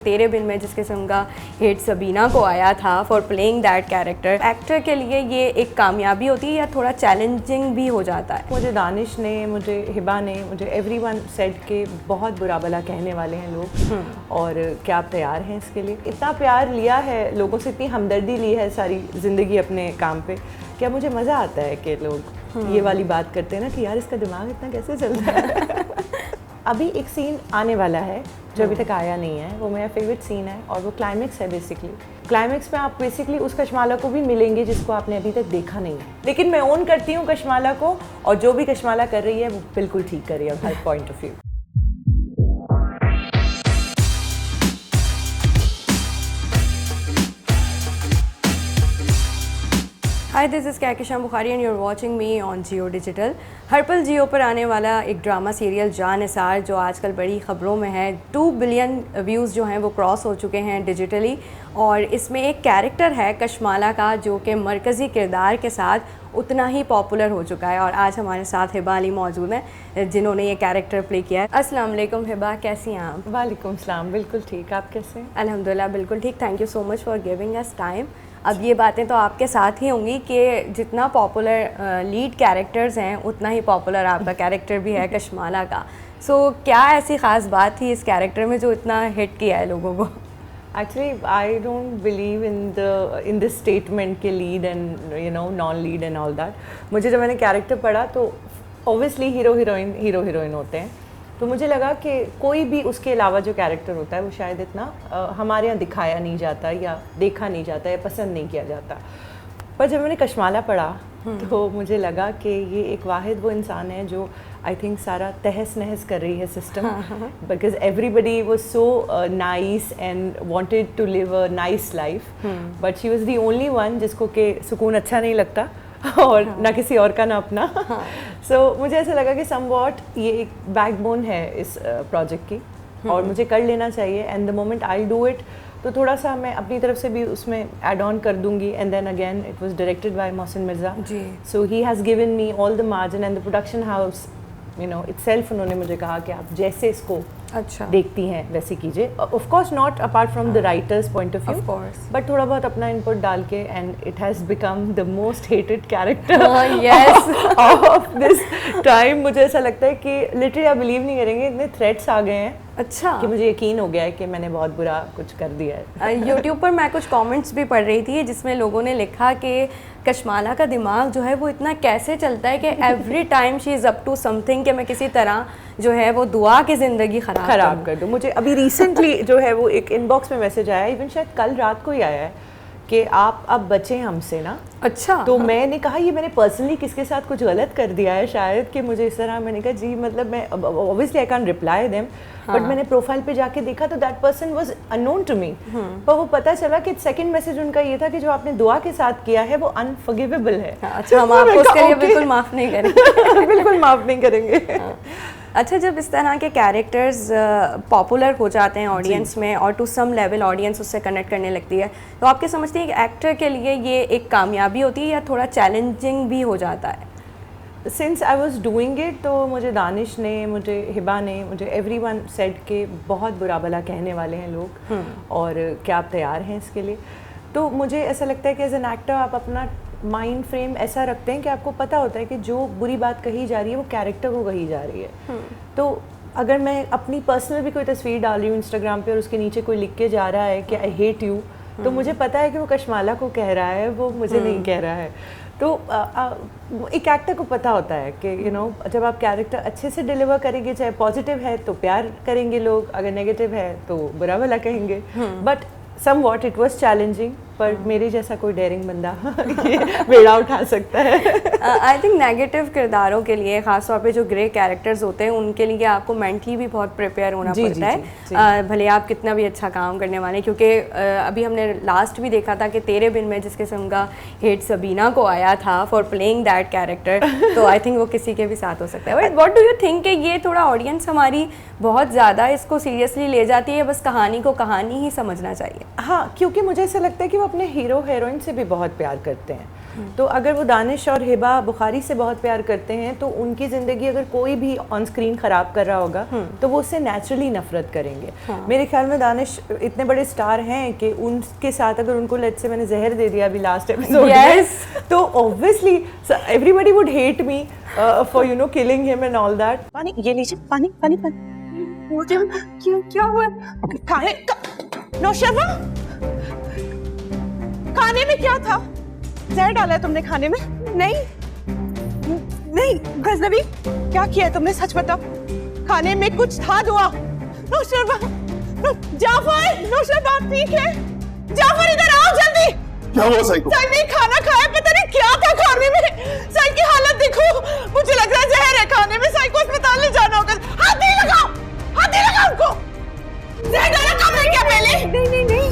तेरे बिन में जिस किस्म का हिट सबीना को आया था for playing that character, actor के लिए ये एक कामयाबी होती है या थोड़ा चैलेंजिंग भी हो जाता है? मुझे दानिश ने, मुझे हिबा ने, मुझे एवरीवन सेड के बहुत बुरा भला कहने वाले हैं लोग। और क्या आप तैयार हैं इसके लिए? इतना प्यार लिया है लोगों से, इतनी हमदर्दी ली है सारी ज़िंदगी अपने काम पे, क्या मुझे मज़ा आता है कि लोग ये वाली बात करते हैं ना कि यार इसका दिमाग इतना कैसे चलता है। अभी एक सीन आने वाला है जो अभी तक आया नहीं है, वो मेरा फेवरेट सीन है और वो क्लाइमेक्स है। बेसिकली क्लाइमेक्स में आप बेसिकली उस कशमाला को भी मिलेंगे जिसको आपने अभी तक देखा नहीं है, लेकिन मैं ओन करती हूँ कशमाला को, और जो भी कशमाला कर रही है वो बिल्कुल ठीक कर रही है हर point of view. Hi, this is Kahkashan Bukhari and you are watching me on Jio digital. हर पल जियो पर आने वाला एक ड्रामा सीरियल जानिसार जो आजकल बड़ी ख़बरों में है, 2 बिलियन व्यूज़ जो हैं वो क्रॉस हो चुके हैं डिजिटली, और इसमें एक कैरेक्टर है कशमाला का जो कि मरकज़ी किरदार के साथ उतना ही पॉपुलर हो चुका है। और आज हमारे साथ हिबा अली मौजूद हैं जिन्होंने ये कैरेक्टर प्ले किया है। अस्सलाम वालेकुम हिबा, कैसी हैं आप? वालेकुम सलाम, बिल्कुल ठीक, आप कैसे? अल्हम्दुलिल्लाह बिल्कुल ठीक, thank you so much for giving us time. अब ये बातें तो आपके साथ ही होंगी कि जितना पॉपुलर लीड कैरेक्टर्स हैं उतना ही पॉपुलर आपका कैरेक्टर भी है कशमाला का। सो क्या ऐसी ख़ास बात थी इस कैरेक्टर में जो इतना हिट किया है लोगों को? Actually, I don't believe in this statement के lead and non lead and all that. मुझे जब मैंने कैरेक्टर पढ़ा तो obviously हीरो हीरोइन होते हैं, तो मुझे लगा कि कोई भी उसके अलावा जो कैरेक्टर होता है वो शायद इतना हमारे यहाँ दिखाया नहीं जाता या देखा नहीं जाता या पसंद नहीं किया जाता। पर जब मैंने कशमाला पढ़ा तो मुझे लगा कि ये एक वाहिद वो इंसान है जो आई थिंक सारा तहस नहस कर रही है system, because everybody was so nice and wanted to live a nice life, but she was the only one जिसको कि सुकून अच्छा नहीं लगता और ना किसी और का ना अपना। सो मुझे ऐसा लगा कि समवॉट ये एक बैकबोन है इस प्रोजेक्ट की और मुझे कर लेना चाहिए, and the moment I do it तो थोड़ा सा मैं अपनी तरफ से भी उसमें ऐड ऑन कर दूंगी। And then again it was directed by Mohsin Mirza, so he has given me all the margin, and the production house itself उन्होंने मुझे कहा कि आप जैसे इसको देखती हैं वैसे कीजिए। Of course not apart from the writers point of view, but थोड़ा बहुत अपना इनपुट डाल के, and it has become the most hated character of this time. मुझे ऐसा लगता है कि लिटरली आप बिलीव नहीं करेंगे, इतने थ्रेट्स आ गए हैं कि मुझे यकीन हो गया है कि मैंने बहुत बुरा कुछ कर दिया है। यूट्यूब पर मैं कुछ कमेंट्स भी पढ़ रही थी जिसमें लोगों ने लिखा कि कशमाला का दिमाग जो है वो इतना कैसे चलता है कि every time she is up to something कि मैं किसी तरह जो है वो दुआ की ज़िंदगी ख़राब कर दूँ। मुझे अभी रिसेंटली जो है वो एक इनबॉक्स में मैसेज आया, इवन शायद कल रात को ही आया है कि आप अब बचें हमसे ना। अच्छा। तो मैंने कहा ये मैंने पर्सनली किसके साथ कुछ गलत कर दिया है शायद कि मुझे इस तरह, मैंने कहा जी मतलब मैं obviously I can reply them, but मैंने प्रोफाइल पे जाके देखा तो that person was unknown to me. पर वो पता चला कि सेकंड मैसेज उनका ये था कि जो आपने दुआ के साथ किया है वो अनफॉरगिवेबल है। अच्छा, हम आपको उसके लिए बिल्कुल माफ़ नहीं करेंगे। बिल्कुल माफ़ नहीं करेंगे। अच्छा, जब इस तरह के कैरेक्टर्स पॉपुलर हो जाते हैं ऑडियंस में और टू सम लेवल ऑडियंस उससे कनेक्ट करने लगती है, तो आपके समझते हैं कि एक्टर के लिए ये एक कामयाबी होती है या थोड़ा चैलेंजिंग भी हो जाता है? Since I was doing it तो मुझे दानिश ने, मुझे हिबा ने, मुझे एवरीवन सेड के बहुत बुरा भला कहने वाले हैं लोग, और क्या आप तैयार हैं इसके लिए? तो मुझे ऐसा लगता है कि एज एन एक्टर आप अपना माइंड फ्रेम ऐसा रखते हैं कि आपको पता होता है कि जो बुरी बात कही जा रही है वो कैरेक्टर को कही जा रही है। तो अगर मैं अपनी पर्सनल भी कोई तस्वीर डाल रही हूँ इंस्टाग्राम पे और उसके नीचे कोई लिख के जा रहा है कि आई हेट यू, तो मुझे पता है कि वो कशमाला को कह रहा है, वो मुझे नहीं कह रहा है। तो एक एक्टर को पता होता है कि जब आप कैरेक्टर अच्छे से डिलीवर करेंगे, चाहे पॉजिटिव है तो प्यार करेंगे लोग, अगर नेगेटिव है तो बुरा भला कहेंगे। But somewhat it was challenging, पर मेरे जैसा कोई डेयरिंग बंदा ये बेड़ा उठा सकता है। आई थिंक नेगेटिव किरदारों के लिए, ख़ासतौर पे जो ग्रे कैरेक्टर्स होते हैं उनके लिए आपको मेंटली भी बहुत प्रिपेयर होना पड़ता है, भले आप कितना भी अच्छा काम करने वाले, क्योंकि अभी हमने लास्ट भी देखा था कि तेरे बिन में जिस किस्म का हिट सबीना को आया था फॉर प्लेइंग दैट कैरेक्टर, तो आई थिंक वो किसी के भी साथ हो सकता है। But what do you think कि ये थोड़ा ऑडियंस हमारी बहुत ज़्यादा इसको सीरियसली ले जाती है, बस कहानी को कहानी ही समझना चाहिए? हाँ, क्योंकि मुझे ऐसा लगता है कि वो अपने हीरो हीरोइन से भी बहुत प्यार करते हैं, तो अगर वो दानिश और हिबा बुखारी से बहुत प्यार करते हैं तो उनकी ज़िंदगी अगर कोई भी ऑन स्क्रीन ख़राब कर रहा होगा तो वो उससे नेचुरली नफरत करेंगे। मेरे ख्याल में दानिश इतने बड़े स्टार हैं कि उनके साथ अगर उनको लेट्स से मैंने जहर दे दिया अभी लास्ट एपिसोड में तो obviously everybody would hate me for you know killing him and all that. पानी ये लीजिए, पानी पानी पानी। क्या हुआ? खाने नौशबा, खाने में क्या था? जहर डाला है तुमने खाने में? नहीं गजनबी, क्या किया है तुमने? सच बताओ, खाने में कुछ था दुआ? नौशबा, जाफर, नौशबा ठीक है? जाफर इधर आओ जल्दी। क्या हुआ साइको? साइड ने खाना खाया, पता नहीं क्या था खाने में। साइड की हालत देखो, मुझे लग रहा है जहर है खाने में। साइड को अस्पताल ले जाना होगा। हाथ नहीं लगाओ उनको। जहर डाला कब है क्या पहले? नहीं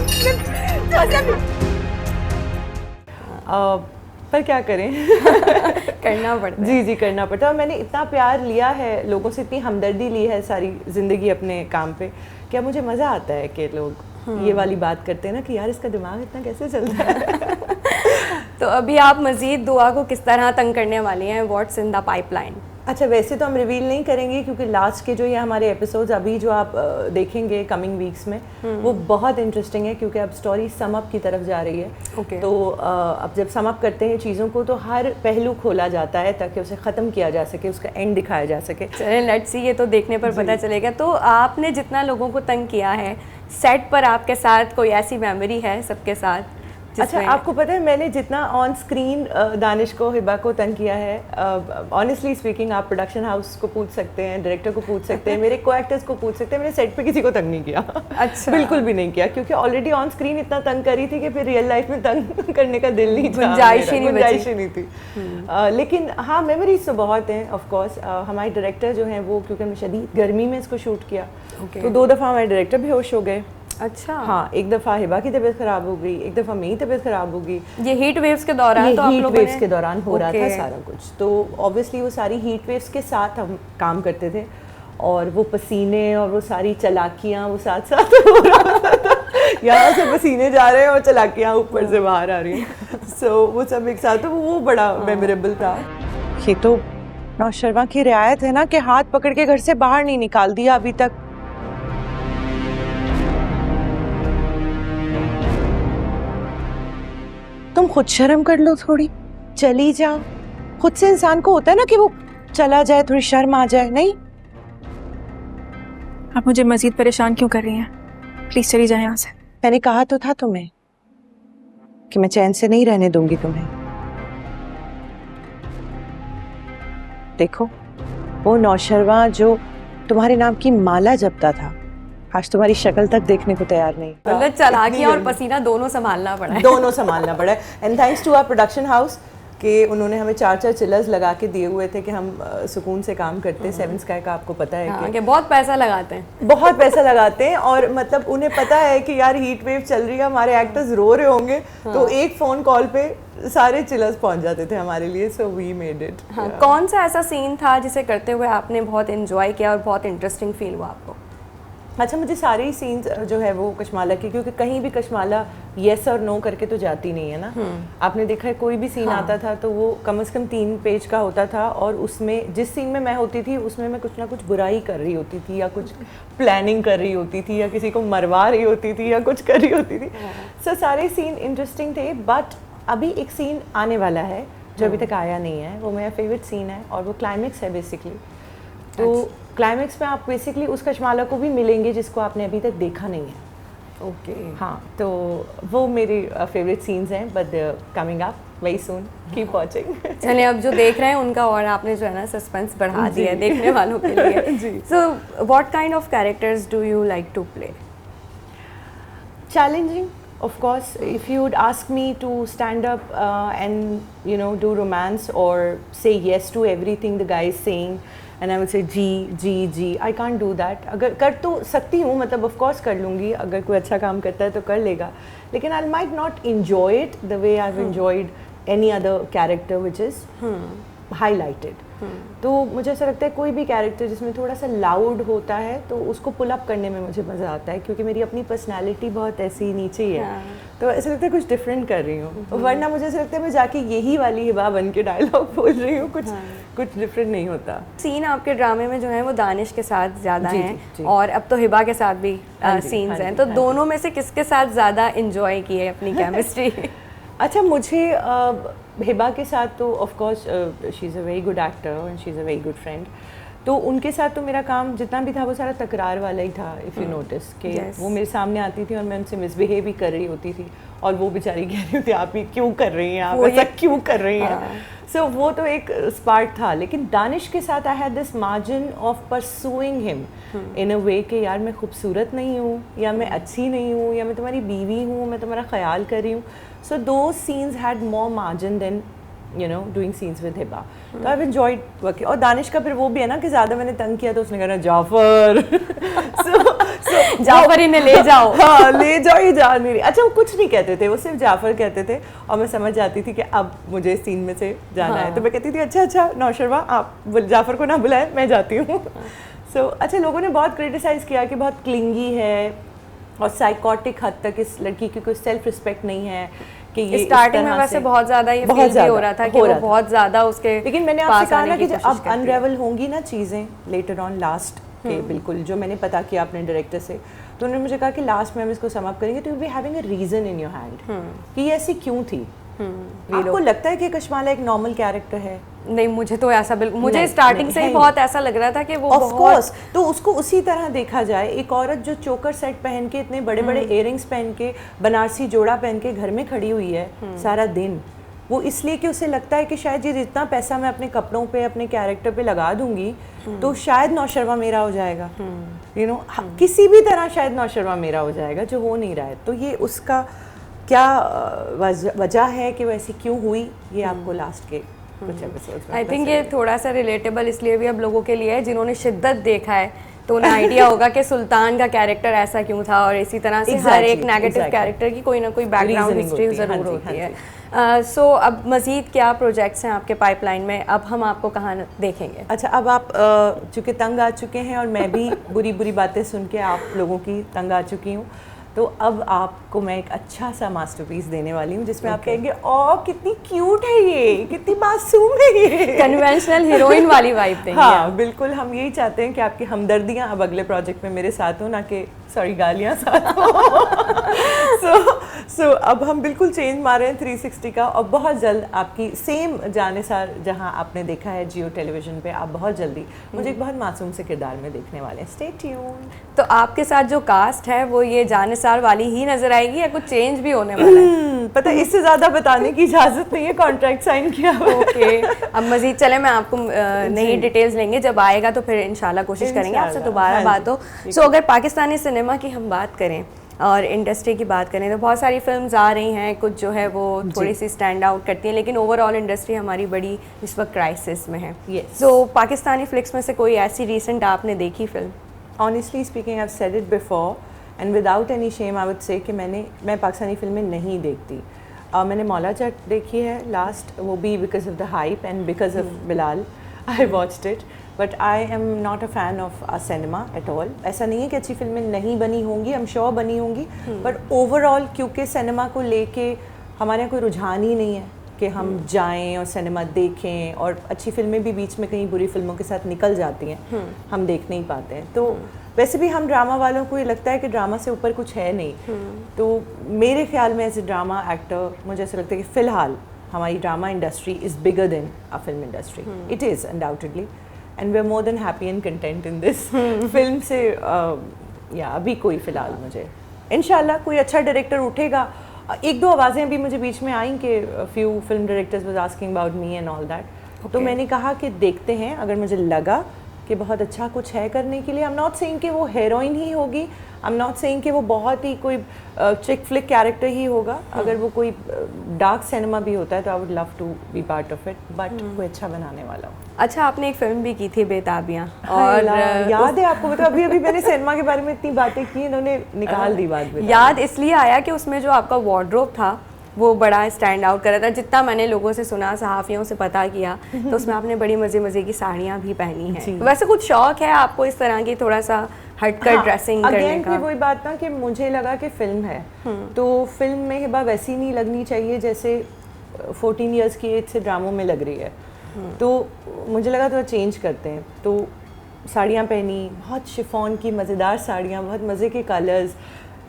पर क्या करें करना पड़ता है। जी करना पड़ता है। और मैंने इतना प्यार लिया है लोगों से, इतनी हमदर्दी ली है सारी ज़िंदगी अपने काम पे, क्या मुझे मज़ा आता है कि लोग ये वाली बात करते हैं ना कि यार इसका दिमाग इतना कैसे चलता है। तो अभी आप मज़ीद दुआ को किस तरह तंग करने वाली हैं? What's in the pipeline? अच्छा, वैसे तो हम रिवील नहीं करेंगे क्योंकि लास्ट के जो ये हमारे एपिसोड्स अभी जो आप देखेंगे कमिंग वीक्स में वो बहुत इंटरेस्टिंग है क्योंकि अब स्टोरी सम अप की तरफ जा रही है। तो अब जब सम अप करते हैं चीज़ों को तो हर पहलू खोला जाता है ताकि उसे ख़त्म किया जा सके, उसका एंड दिखाया जा सके। चलिए लेट्स सी, ये तो देखने पर पता चलेगा। तो आपने जितना लोगों को तंग किया है सेट पर, आपके साथ कोई ऐसी मेमोरी है सबके साथ? अच्छा, आपको पता है मैंने जितना ऑन स्क्रीन दानिश को, हिबा को तंग किया है, ऑनेस्टली स्पीकिंग आप प्रोडक्शन हाउस को पूछ सकते हैं, डायरेक्टर को पूछ सकते हैं, मेरे को एक्टर्स को पूछ सकते हैं, मैंने सेट पे किसी को तंग नहीं किया। अच्छा। बिल्कुल भी नहीं किया क्योंकि ऑलरेडी ऑन स्क्रीन इतना तंग करी थी कि फिर रियल लाइफ में तंग करने का दिल नहीं था, गुंजाइश ही नहीं थी। लेकिन हाँ, मेमोरीज तो बहुत हैं ऑफकोर्स। हमारे डायरेक्टर जो हैं वो, क्योंकि हमने शदीद गर्मी में इसको शूट किया तो 2 दफ़ा हमारे डायरेक्टर बेहोश हो गए। अच्छा। हाँ, एक दफ़ा हिबा की तबीयत ख़राब हो गई, एक दफ़ा मेरी तबीयत ख़राब हो गई। ये हीट वेव्स के दौरान? तो हीट वेव्स के दौरान हो रहा था सारा कुछ। तो ऑब्वियसली वो सारी हीट वेव्स के साथ हम काम करते थे और वो पसीने और वो सारी चलाकियाँ वो साथ साथ हो रहा था। यहाँ से पसीने जा रहे हैं और चलाकियाँ ऊपर से बाहर आ रही हैं। सो वो सब एक साथ, तो वो बड़ा मेमोरेबल था। ये तो नौशर्मा की रियायत है ना कि हाथ पकड़ के घर से बाहर नहीं निकाल दिया अभी तक। तुम खुद शर्म कर लो थोड़ी, चली जाओ। खुद से इंसान को होता है ना कि वो चला जाए, थोड़ी शर्म आ जाए। नहीं, आप मुझे मजीद परेशान क्यों कर रही हैं? प्लीज चली जाए यहाँ से। मैंने कहा तो था तुम्हें कि मैं चैन से नहीं रहने दूंगी तुम्हें। देखो, वो नौशरवा जो तुम्हारे नाम की माला जपता था आज तुम्हारी शक्ल तक देखने को तैयार नहीं। मतलब चालाकियाँ और पसीना दोनों संभालना पड़ा है। दोनों संभालना पड़ा है। And thanks to our production house कि उन्होंने हमें 4 चिलर्स लगा के दिए हुए थे कि हम सुकून से काम करते हैं। 7 स्काई का आपको पता है कि बहुत पैसा लगाते हैं, बहुत पैसा लगाते हैं और मतलब उन्हें पता है कि यार हीट वेव चल रही है, हमारे एक्टर्स रो रहे होंगे। तो एक फ़ोन कॉल पे सारे चिलर्स पहुंच जाते थे हमारे लिए। So we made it. हाँ, कौन सा ऐसा सीन था जिसे करते हुए आपने बहुत एंजॉय किया और बहुत इंटरेस्टिंग फील हुआ आपको? अच्छा, मुझे सारे ही सीन्स जो है वो कश्माला की, क्योंकि कहीं भी कश्माला येस और नो करके तो जाती नहीं है ना। आपने देखा है कोई भी सीन आता था तो वो कम से कम 3 पेज का होता था और उसमें जिस सीन में मैं होती थी उसमें मैं कुछ ना कुछ बुराई कर रही होती थी या कुछ प्लानिंग कर रही होती थी या किसी को मरवा रही होती थी या कुछ कर रही होती थी। सो सारे सीन इंटरेस्टिंग थे। बट अभी एक सीन आने वाला है जो अभी तक आया नहीं है, वो मेरा फेवरेट सीन है और वो क्लाइमेक्स है बेसिकली। तो क्लाइमेक्स में आप बेसिकली उस कश्माला को भी मिलेंगे जिसको आपने अभी तक देखा नहीं है। ओके। हाँ, तो वो मेरे फेवरेट सीन्स हैं, but coming up very soon, keep watching. चलिए, अब जो देख रहे हैं उनका और आपने जो है ना सस्पेंस बढ़ा दिया है देखने वालों के लिए। So what kind of characters do you like to play? Challenging, of course. If you would ask me to stand up and do romance or say yes to everything the guy is saying, and I would say जी, I can't do that. अगर कर तो सकती हूँ, मतलब of course कर लूँगी, अगर कोई अच्छा काम करता है तो कर लेगा, लेकिन I might not enjoy it the way I've enjoyed any other character which is highlighted. तो मुझे ऐसा लगता है कोई भी कैरेक्टर जिसमें थोड़ा सा लाउड होता है तो उसको पुल अप करने में मुझे मज़ा आता है, क्योंकि मेरी अपनी पर्सनैलिटी बहुत ऐसी नीचे ही है। तो ऐसा लगता है कुछ डिफरेंट कर रही हूँ, वरना मुझे ऐसा लगता है मैं जाके यही वाली हिबा बन के डायलॉग बोल रही हूँ, कुछ डिफरेंट नहीं होता। सीन आपके ड्रामे में जो है वो दानिश के साथ ज़्यादा जी, हैं जी। और अब तो हिबा के साथ भी सीन्स हैं, तो दोनों में से किसके साथ ज़्यादा इंजॉय की है अपनी केमिस्ट्री? अच्छा, मुझे हिबा के साथ तो of course she is a very good actor and she is a very good friend, तो उनके साथ तो मेरा काम जितना भी था वो सारा तकरार वाला ही था। इफ़ यू नोटिस कि वो मेरे सामने आती थी और मैं उनसे मिसबिहेव भी कर रही होती थी और वो बेचारी कह रही होती आप ये क्यों कर रही हैं, आप ऐसा क्यों कर रही हैं। सो वो तो एक स्पार्ट था, लेकिन दानिश के साथ I had this margin of pursuing him in a way कि यार मैं खूबसूरत नहीं हूँ, या मैं अच्छी नहीं हूँ, या मैं तुम्हारी बीवी हूँ, मैं तुम्हारा ख्याल कर रही हूँ। So those scenes had more margin than doing scenes with Hiba. तो आई एंजॉयड वर्किंग। और दानिश का फिर वो भी है ना कि ज़्यादा मैंने तंग किया तो उसने कहा जाफर जाफर इन्हें ले जाओ। हाँ, ले जाओ, ये जा नहीं रही। अच्छा, वो कुछ नहीं कहते थे, वो सिर्फ जाफर कहते थे और मैं समझ जाती थी कि अब मुझे सीन में से जाना है, तो मैं कहती थी अच्छा नौशरवा आप जाफर को ना बुलाए, मैं जाती हूँ। सो अच्छा, लोगों ने बहुत क्रिटिसाइज़ किया कि बहुत क्लिंगी है और साइकोटिक हद तक इस लड़की की कोई सेल्फ रिस्पेक्ट नहीं है कि ये स्टार्टिंग में वैसे बहुत ज़्यादा ये फील भी हो रहा था कि वो बहुत ज़्यादा उसके, लेकिन मैंने आपसे कहा ना कि जब अब अनरेवल होंगी ना चीज़ें लेटर ऑन लास्ट के, बिल्कुल जो मैंने पता किया अपने डायरेक्टर से, तो उन्होंने मुझे कहा कि लास्ट में हम इसको सम अप करेंगे तो you will be having a reason in your hand कि ये ऐसी क्यों थी। आपको लगता है कि कश्माला एक नॉर्मल कैरेक्टर है? नहीं, मुझे तो ऐसा बिल्कुल, मुझे स्टार्टिंग से ही बहुत ऐसा लग रहा था कि वो ऑफ कोर्स, तो उसको उसी तरह देखा जाए। एक औरत जो चोकर सेट पहन के, इतने बड़े बड़े इयररिंग्स पहन के, बनारसी जोड़ा पहन के घर में खड़ी हुई है सारा दिन, वो इसलिए कि उसे लगता है कि शायद ये जितना पैसा मैं अपने कपड़ों पे, अपने कैरेक्टर पे लगा दूंगी तो शायद नौशरवा मेरा हो जाएगा, किसी भी तरह शायद नौशरवा मेरा हो जाएगा, जो हो नहीं रहा है। तो ये उसका क्या वजह है कि वो ऐसी क्यों हुई, ये आपको लास्ट के कुछ एपिसोड्स में आई थिंक ये थोड़ा सा रिलेटेबल इसलिए भी अब लोगों के लिए है जिन्होंने शिद्दत देखा है, तो उन्हें आइडिया होगा कि सुल्तान का कैरेक्टर ऐसा क्यों था, और इसी तरह से हर एक नेगेटिव कैरेक्टर की कोई ना कोई बैकग्राउंड हिस्ट्री ज़रूर होती है। सो अब मज़ीद क्या प्रोजेक्ट्स हैं आपके पाइपलाइन में, अब हम आपको कहाँ देखेंगे? अच्छा, अब आप चूँकि तंग आ चुके हैं और मैं भी बुरी बुरी बातें सुन के आप लोगों की तंग आ चुकी हूँ, तो अब आपको मैं एक अच्छा सा मास्टरपीस देने वाली हूँ जिसमें आप कहेंगे ओ कितनी क्यूट है ये, कितनी मासूम है ये, कन्वेंशनल हीरोइन वाली वाइब देंगे। हाँ बिल्कुल, हम यही चाहते हैं कि आपकी हमदर्दियाँ अब अगले प्रोजेक्ट में मेरे साथ हो, ना कि सॉरी गालियाँ साथ हो। सो अब हम बिल्कुल चेंज मार रहे हैं 360 का, और बहुत जल्द आपकी सेम जानेसार जहाँ आपने देखा है जियो टेलीविजन पे, आप बहुत जल्दी मुझे एक बहुत मासूम से किरदार में देखने वाले हैं। Stay tune. तो आपके साथ जो कास्ट है वो ये जानेसार वाली ही नजर आएगी या कुछ चेंज भी होने वाला है? पता है, इससे ज़्यादा बताने की इजाज़त नहीं है, कॉन्ट्रैक्ट साइन किया हुआ है। ओके, अब मज़ीद चले, मैं आपको नई डिटेल्स लेंगे जब आएगा, तो फिर इंशाल्लाह कोशिश करेंगे आपसे दोबारा बात हो। सो अगर पाकिस्तानी सिनेमा की हम बात करें और इंडस्ट्री की बात करें तो बहुत सारी फिल्म्स आ रही हैं, कुछ जो है वो थोड़ी सी स्टैंड आउट करती हैं, लेकिन ओवरऑल इंडस्ट्री हमारी बड़ी इस वक्त क्राइसिस में है। सो पाकिस्तानी फ्लिक्स में से कोई ऐसी रिसेंट आपने देखी film? Honestly speaking, I have said it before and without any shame I would say कि मैं पाकिस्तानी फिल्में नहीं देखती। मैंने मौला जट देखी है लास्ट, वो भी because of the hype and because of Bilal I watched it, but I am not a fan of cinema at all. ऐसा नहीं है कि अच्छी फिल्में नहीं बनी होंगी, आई एम श्योर बनी होंगी, बट ओवरऑल क्योंकि सिनेमा को लेके हमारे यहाँ कोई रुझान ही नहीं है कि हम जाएं और सिनेमा देखें, और अच्छी फिल्में भी बीच में कहीं बुरी फिल्मों के साथ निकल जाती हैं, हम देख नहीं पाते हैं। तो वैसे भी हम ड्रामा वालों को ये लगता है कि ड्रामा से ऊपर कुछ है नहीं, तो मेरे ख्याल में एज ए ड्रामा एक्टर मुझे ऐसा लगता है कि फ़िलहाल हमारी drama industry is bigger than a film industry. It is undoubtedly, and we are more than happy and content in this film से। या अभी कोई फ़िलहाल मुझे इंशाल्लाह कोई अच्छा डायरेक्टर उठेगा। एक दो आवाज़ें अभी मुझे बीच में आई कि few film directors was asking about me and all that, तो मैंने कहा कि देखते हैं, अगर मुझे लगा कि बहुत अच्छा कुछ है करने के लिए। आई एम नॉट सेइंग कि वो हीरोइन ही होगी, आई एम नॉट सेइंग कि वो बहुत ही कोई चिक फ्लिक कैरेक्टर ही होगा, अगर वो कोई डार्क सिनेमा भी होता है तो I would love to be part of it, but कोई अच्छा बनाने वाला हो। अच्छा, आपने एक फिल्म भी की थी बेताबियाँ, और याद है आपको? मतलब अभी अभी मैंने सिनेमा के बारे में इतनी बातें की, इन्होंने निकाल दी बात। याद इसलिए आया कि उसमें जो आपका वार्डरोब था वो बड़ा स्टैंड आउट कर रहा था। जितना मैंने लोगों से सुना, सहाफ़ियों से पता किया, तो उसमें आपने बड़ी मज़े मज़े की साड़ियाँ भी पहनी हैं। वैसे कुछ शौक है आपको इस तरह की थोड़ा सा हटकर ड्रेसिंग करने का? वही बात ना कि मुझे लगा कि फिल्म है तो फिल्म में हिबा वैसी नहीं लगनी चाहिए जैसे 14 इयर्स की एज से ड्रामों में लग रही है। तो मुझे लगा थोड़ा चेंज करते हैं, तो साड़ियाँ पहनी, बहुत शिफॉन की मज़ेदार साड़ियाँ, बहुत मज़े के कलर्स,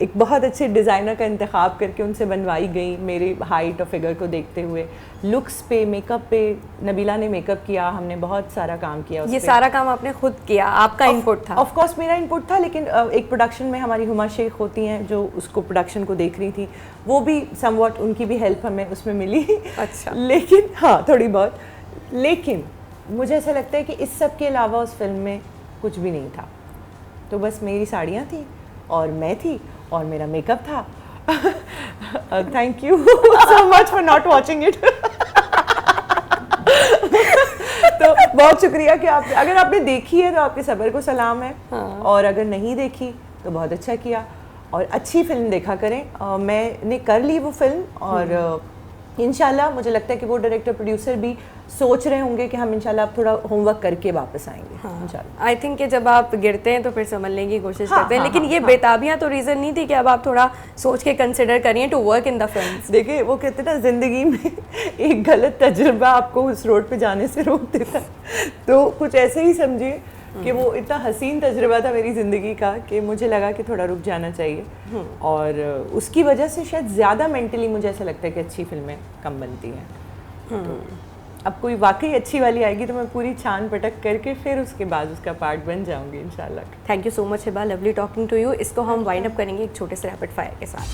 एक बहुत अच्छे डिज़ाइनर का इंतखाब करके उनसे बनवाई गई मेरे हाइट और फिगर को देखते हुए। लुक्स पे, मेकअप पे नबीला ने मेकअप किया, हमने बहुत सारा काम किया। ये सारा काम आपने खुद किया, आपका इनपुट था? ऑफ कोर्स मेरा इनपुट था, लेकिन एक प्रोडक्शन में हमारी हुमा शेख होती हैं जो उसको प्रोडक्शन को देख रही थी, वो भी समवॉट उनकी भी हेल्प हमें उसमें मिली। अच्छा। लेकिन हाँ, थोड़ी बहुत। लेकिन मुझे ऐसा लगता है कि इस सब के अलावा उस फिल्म में कुछ भी नहीं था। तो बस मेरी साड़ियाँ थी और मैं थी और मेरा मेकअप था। Thank you so much for not watching it. तो बहुत शुक्रिया कि आप, अगर आपने देखी है तो आपके सब्र को सलाम है। और अगर नहीं देखी तो बहुत अच्छा किया, और अच्छी फिल्म देखा करें। मैंने कर ली वो फिल्म, और इंशाल्लाह मुझे लगता है कि वो डायरेक्टर प्रोड्यूसर भी सोच रहे होंगे कि हम इंशाल्लाह अब थोड़ा होमवर्क करके वापस आएंगे। इंशाल्लाह। आई थिंक कि जब आप गिरते हैं तो फिर संभलने की कोशिश करते हैं, लेकिन ये बेताबियाँ तो रीज़न नहीं थी कि अब आप थोड़ा सोच के कंसिडर करिए to work in the film? देखिए, वो कहते ना ज़िंदगी में एक गलत तजुर्बा आपको उस रोड पे जाने से रोक देता है, तो कुछ ऐसे ही समझिए कि वो इतना हसीन तजुर्बा था मेरी ज़िंदगी का कि मुझे लगा कि थोड़ा रुक जाना चाहिए। और उसकी वजह से शायद ज़्यादा मेंटली मुझे ऐसा लगता है कि अच्छी फिल्में कम बनती हैं। तो अब कोई वाकई अच्छी वाली आएगी तो मैं पूरी छान पटक करके फिर उसके बाद उसका पार्ट बन जाऊंगी इंशाल्लाह। Thank you so much Hiba, lovely talking to you. इसको हम वाइंड अप करेंगे एक छोटे से रैपिड फायर के साथ।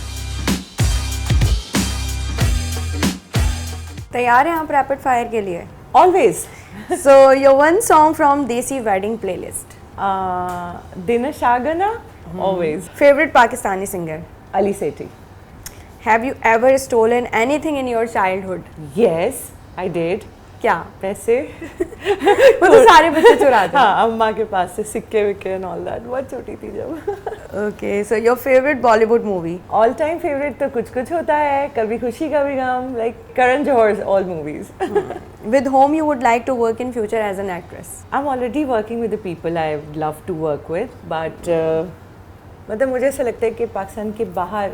तैयार हैं आप रैपिड फायर के लिए? Always. So your one song from Desi wedding playlist? Dinner Shagana, always. Favorite Pakistani singer? Ali Sethi. Have you ever stolen anything in your childhood? Yes, I did. क्या? पैसे। वो तो सारे बच्चे चुराते हैं। हाँ, अम्मा के पास से सिक्के विक्के एंड ऑल दैट, बहुत छोटी थी जब। Okay, so your favorite Bollywood movie? All time favourite तो कुछ कुछ होता है, Kabhi Khushi Kabhi Gham, like Karan Johar all movies. With whom you would like to work in future as an actress? I'm already working with the people I would love to work with, but मतलब मुझे ऐसा लगता है कि पाकिस्तान के बाहर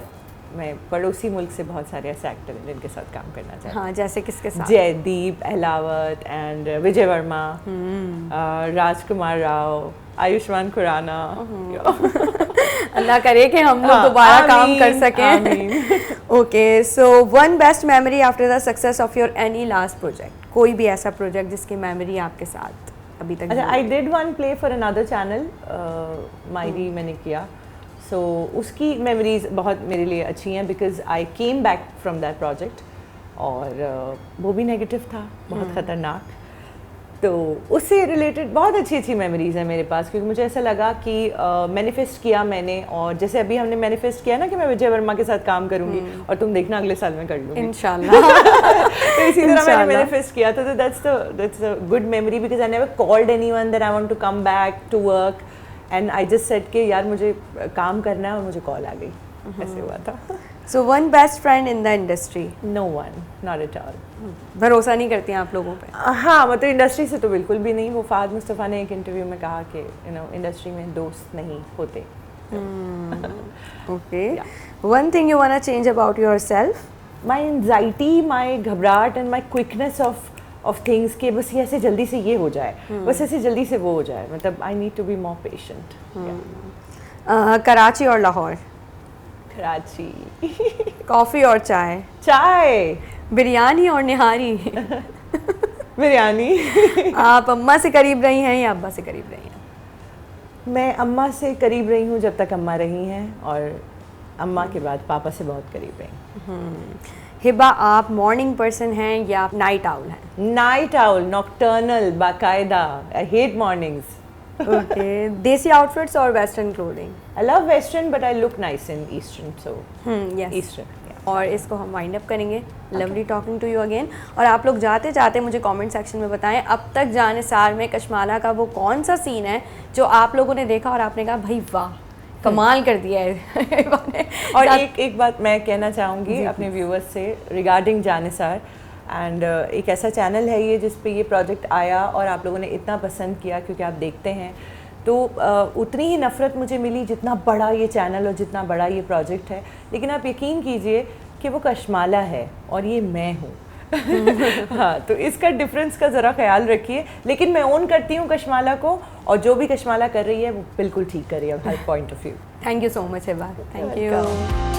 मैं पड़ोसी मुल्क से बहुत सारे ऐसे एक्टर हैं जिनके साथ काम करना चाहती हूँ। हाँ, जैसे किसके साथ? जयदीप अहलावत एंड विजय वर्मा, राजकुमार राव, आयुष्मान खुराना। अल्लाह करे कि हम लोग दोबारा काम कर सकें। Okay, so one best memory after the success of your any last project? कोई भी ऐसा प्रोजेक्ट जिसकी मेमोरी आपके साथ अभी तक? अच्छा, I did one play for another channel, Mayri मैंने किया। सो उसकी मेमोरीज बहुत मेरे लिए अच्छी हैं because I came back from that project, और वो भी नेगेटिव था, बहुत ख़तरनाक। तो उससे रिलेटेड बहुत अच्छी अच्छी मेमोरीज हैं मेरे पास, क्योंकि मुझे ऐसा लगा कि मैनिफेस्ट किया मैंने, और जैसे अभी हमने मैनिफेस्ट किया ना कि मैं विजय वर्मा के साथ काम करूंगी और तुम देखना अगले साल में कर लूँगी इंशाल्लाह। तो इसी तरह मैंने मैनिफेस्ट किया था। तो that's a good memory because I never called anyone that I want to come back to work, and I just said कि यार मुझे काम करना है, और मुझे कॉल आ गई। ऐसे हुआ था। So one best friend in the industry? No one, not at all. भरोसा नहीं करती हैं आप लोगों पे? हाँ, मतलब इंडस्ट्री से तो बिल्कुल भी नहीं। वो फाद मुस्तफ़ा ने एक इंटरव्यू में कहा कि इंडस्ट्री में दोस्त नहीं होते। Okay, one thing you want to change about yourself? My anxiety, my घबराहट and my quickness of things के बस ये ऐसे जल्दी से ये हो जाए, बस ऐसे जल्दी से वो हो जाए। मतलब I need to be more patient. Karachi और लाहौर? कराची। कॉफ़ी और चाय? चाय। बिरयानी और निहारी? बिरयानी। आप अम्मा से करीब रही हैं या अब्बा से करीब रही हैं? मैं अम्मा से करीब रही हूँ जब तक अम्मा रही हैं, और अम्मा के बाद पापा से बहुत करीब रही। हिबा, आप मॉर्निंग पर्सन हैं या नाइट आउल हैं? नाइट आउल, नॉक्टर्नल, बाकायदा। I hate mornings. Okay, desi outfits और western clothing? I love western but I look nice in eastern, so yes. Eastern. और इसको हम वाइंड अप करेंगे। Lovely talking to you again. और आप लोग जाते जाते मुझे कमेंट सेक्शन में बताएं अब तक जान निसार में कशमाला का वो कौन सा सीन है जो आप लोगों ने देखा और आपने कहा भाई वाह, कमाल कर दिया है और एक बात मैं कहना चाहूँगी अपने व्यूअर्स से रिगार्डिंग जानिसार, एंड एक ऐसा चैनल है ये जिस पे ये प्रोजेक्ट आया और आप लोगों ने इतना पसंद किया, क्योंकि आप देखते हैं तो उतनी ही नफ़रत मुझे मिली जितना बड़ा ये चैनल और जितना बड़ा ये प्रोजेक्ट है। लेकिन आप यकीन कीजिए कि वो कशमाला है और ये मैं हूँ। हाँ, तो इसका डिफरेंस का ज़रा ख्याल रखिए। लेकिन मैं ओन करती हूँ कशमाला को, और जो भी कशमाला कर रही है वो बिल्कुल ठीक कर रही है हर point of view. Thank you so much Hiba, thank you.